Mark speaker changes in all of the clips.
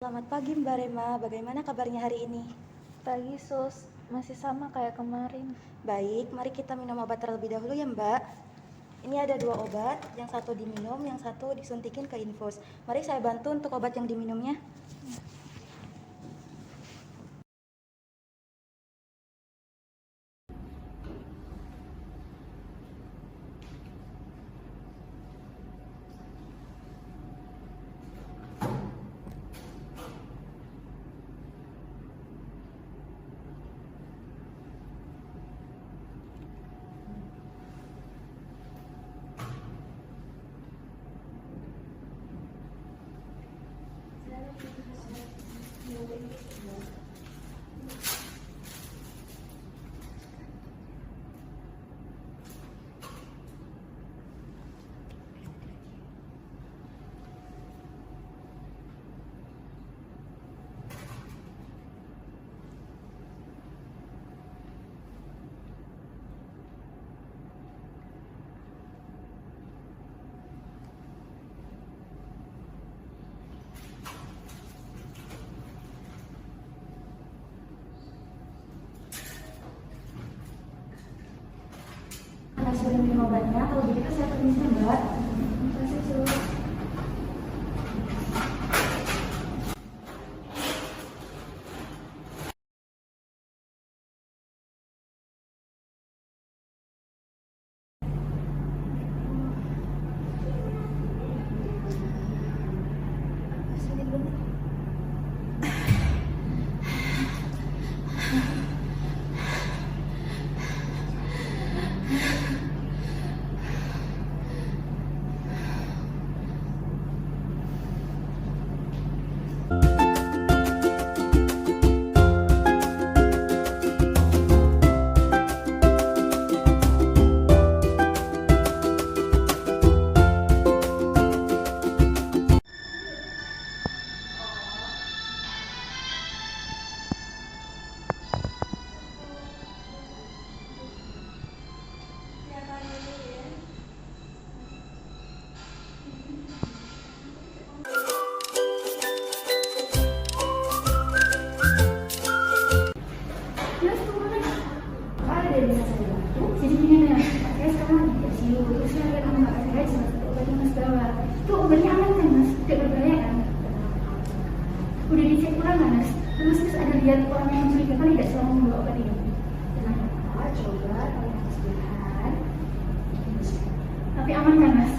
Speaker 1: Selamat pagi Mbak Rema, bagaimana kabarnya hari ini?
Speaker 2: Pagi Sus, masih sama kayak kemarin.
Speaker 1: Baik, mari kita minum obat terlebih dahulu ya Mbak. Ini ada 2 obat, yang satu diminum, yang satu disuntikin ke infus. Mari saya bantu untuk obat yang diminumnya. Sudah minum obatnya, kalau begitu saya permisi Mbak. Terima kasih Sus. Sulit banget.
Speaker 3: Itu obatnya aman kan mas? Tidak berbahaya kan? Udah dicek ulang kan mas? Terus ada lihat orang yang mencurigakan tidak selama membawa obat ini? Kenapa? Coba kalau kesalahan. Tapi aman kan mas?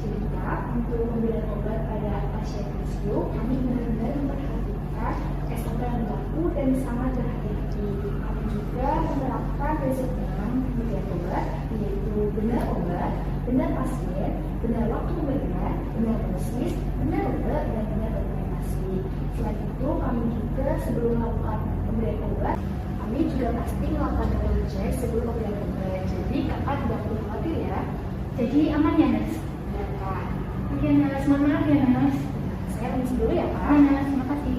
Speaker 3: Jadi Pak, untuk pemberian obat pada pasien tersebut, kami benar-benar memperhatikan SOP yang berlaku dan sangat berhati-hati. Kami juga menerapkan prinsip pemberian obat, yaitu benar obat, benar pasien, benar waktu pemberian, benar dosis, benar rute, dan benar dokumentasi. Selain itu, kami juga sebelum melakukan pemberian obat, kami juga pasti melakukan double check sebelum pemberian obat. Jadi kakak tidak perlu khawatir ya. Jadi aman ya Nas? Ya Kak. Oke Nas, mohon maaf ya Nas. Saya permisi dulu ya Kak. Nas, terima kasih.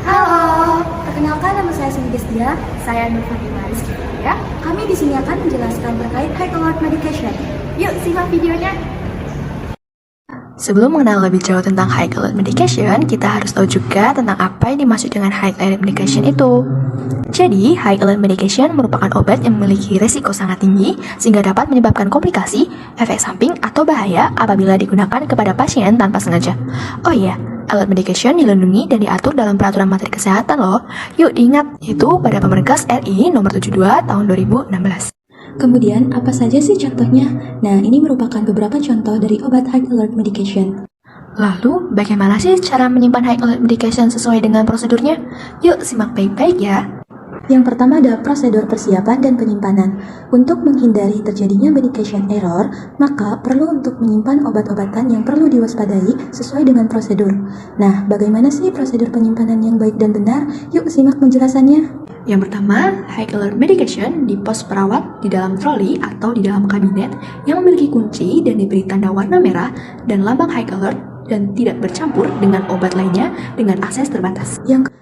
Speaker 1: Halo, perkenalkan nama saya Sumi Destia.
Speaker 3: Saya Nur Fatimah Rizky ya.
Speaker 1: Kami di sini akan menjelaskan terkait high alert medication.
Speaker 3: Yuk simak videonya.
Speaker 4: Sebelum mengenal lebih jauh tentang high alert medication, kita harus tahu juga tentang apa yang dimaksud dengan high alert medication itu. Jadi, high alert medication merupakan obat yang memiliki risiko sangat tinggi sehingga dapat menyebabkan komplikasi, efek samping, atau bahaya apabila digunakan kepada pasien tanpa sengaja. Oh iya, alert medication dilindungi dan diatur dalam peraturan menteri kesehatan loh. Yuk diingat, itu pada Permenkes RI nomor 72 tahun 2016.
Speaker 1: Kemudian, apa saja sih contohnya? Nah, ini merupakan beberapa contoh dari obat high alert medication.
Speaker 4: Lalu, bagaimana sih cara menyimpan high alert medication sesuai dengan prosedurnya? Yuk simak baik-baik ya.
Speaker 1: Yang pertama ada prosedur persiapan dan penyimpanan. Untuk menghindari terjadinya medication error, maka perlu untuk menyimpan obat-obatan yang perlu diwaspadai sesuai dengan prosedur. Nah, bagaimana sih prosedur penyimpanan yang baik dan benar? Yuk simak penjelasannya.
Speaker 4: Yang pertama, high alert medication di pos perawat, di dalam troli atau di dalam kabinet yang memiliki kunci dan diberi tanda warna merah dan lambang high alert dan tidak bercampur dengan obat lainnya dengan akses terbatas.
Speaker 1: Yang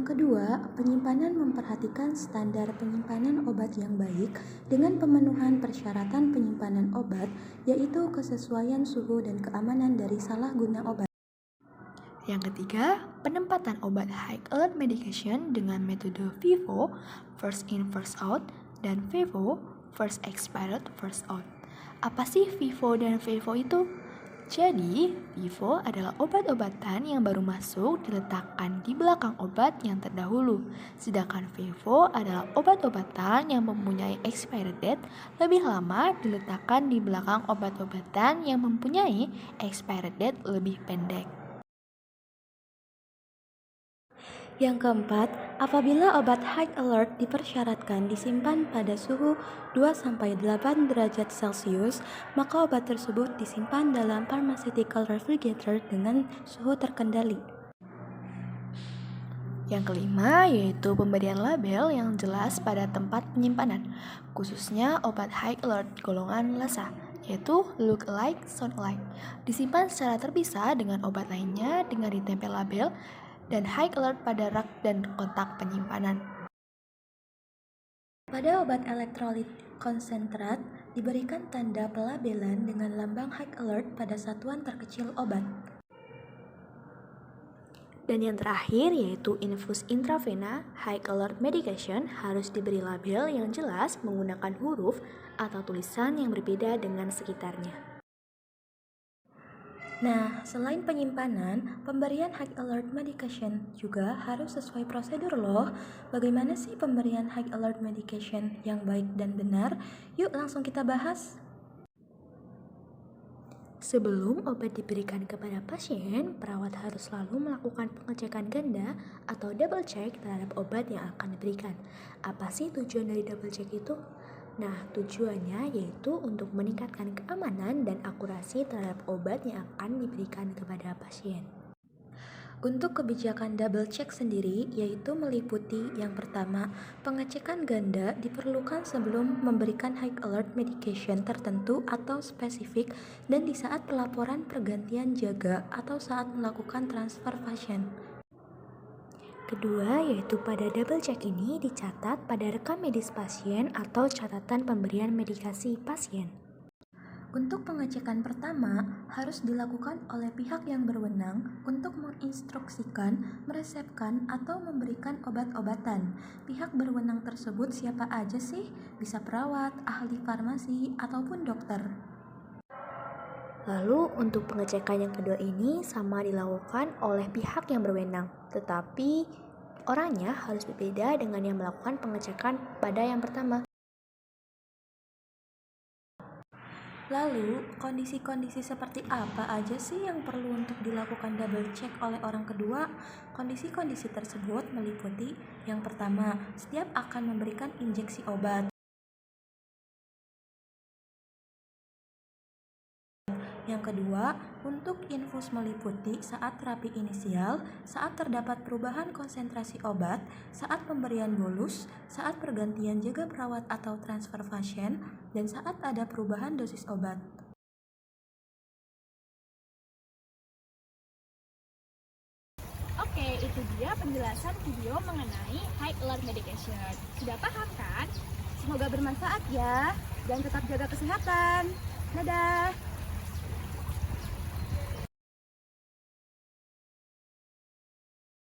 Speaker 1: kedua, ketiga, penyimpanan memperhatikan standar penyimpanan obat yang baik dengan pemenuhan persyaratan penyimpanan obat, yaitu kesesuaian suhu dan keamanan dari salah guna obat.
Speaker 4: Yang ketiga, penempatan obat high alert medication dengan metode FIFO, first in first out, dan FIFO, first expired first out. Apa sih FIFO dan FIFO itu? Jadi, FIFO adalah obat-obatan yang baru masuk diletakkan di belakang obat yang terdahulu. Sedangkan FIFO adalah obat-obatan yang mempunyai expiry date lebih lama diletakkan di belakang obat-obatan yang mempunyai expiry date lebih pendek.
Speaker 1: Yang keempat, apabila obat high alert dipersyaratkan disimpan pada suhu 2-8 derajat Celcius, maka obat tersebut disimpan dalam pharmaceutical refrigerator dengan suhu terkendali.
Speaker 4: Yang kelima yaitu pemberian label yang jelas pada tempat penyimpanan, khususnya obat high alert golongan LASA, yaitu look alike, sound alike. Disimpan secara terpisah dengan obat lainnya dengan ditempel label dan high alert pada rak dan kotak penyimpanan.
Speaker 1: Pada obat elektrolit konsentrat, diberikan tanda pelabelan dengan lambang high alert pada satuan terkecil obat.
Speaker 4: Dan yang terakhir yaitu infus intravena high alert medication harus diberi label yang jelas menggunakan huruf atau tulisan yang berbeda dengan sekitarnya.
Speaker 1: Nah, selain penyimpanan, pemberian high alert medication juga harus sesuai prosedur loh. Bagaimana sih pemberian high alert medication yang baik dan benar? Yuk langsung kita bahas.
Speaker 4: Sebelum obat diberikan kepada pasien, perawat harus selalu melakukan pengecekan ganda atau double check terhadap obat yang akan diberikan. Apa sih tujuan dari double check itu? Nah, tujuannya yaitu untuk meningkatkan keamanan dan akurasi terhadap obat yang akan diberikan kepada pasien.
Speaker 1: Untuk kebijakan double check sendiri yaitu meliputi yang pertama, pengecekan ganda diperlukan sebelum memberikan high alert medication tertentu atau spesifik dan di saat pelaporan pergantian jaga atau saat melakukan transfer pasien.
Speaker 4: Kedua, yaitu pada double check ini dicatat pada rekam medis pasien atau catatan pemberian medikasi pasien.
Speaker 1: Untuk pengecekan pertama, harus dilakukan oleh pihak yang berwenang untuk menginstruksikan, meresepkan, atau memberikan obat-obatan. Pihak berwenang tersebut siapa aja sih? Bisa perawat, ahli farmasi, ataupun dokter.
Speaker 4: Lalu untuk pengecekan yang kedua ini sama dilakukan oleh pihak yang berwenang, tetapi orangnya harus berbeda dengan yang melakukan pengecekan pada yang pertama.
Speaker 1: Lalu, kondisi-kondisi seperti apa aja sih yang perlu untuk dilakukan double check oleh orang kedua? Kondisi-kondisi tersebut meliputi yang pertama, setiap akan memberikan injeksi obat. Yang kedua, untuk infus meliputi saat terapi inisial, saat terdapat perubahan konsentrasi obat, saat pemberian bolus, saat pergantian jaga perawat atau transfer pasien, dan saat ada perubahan dosis obat.
Speaker 5: Oke, itu dia penjelasan video mengenai high alert medication. Sudah paham kan? Semoga bermanfaat ya, dan tetap jaga kesehatan. Dadah!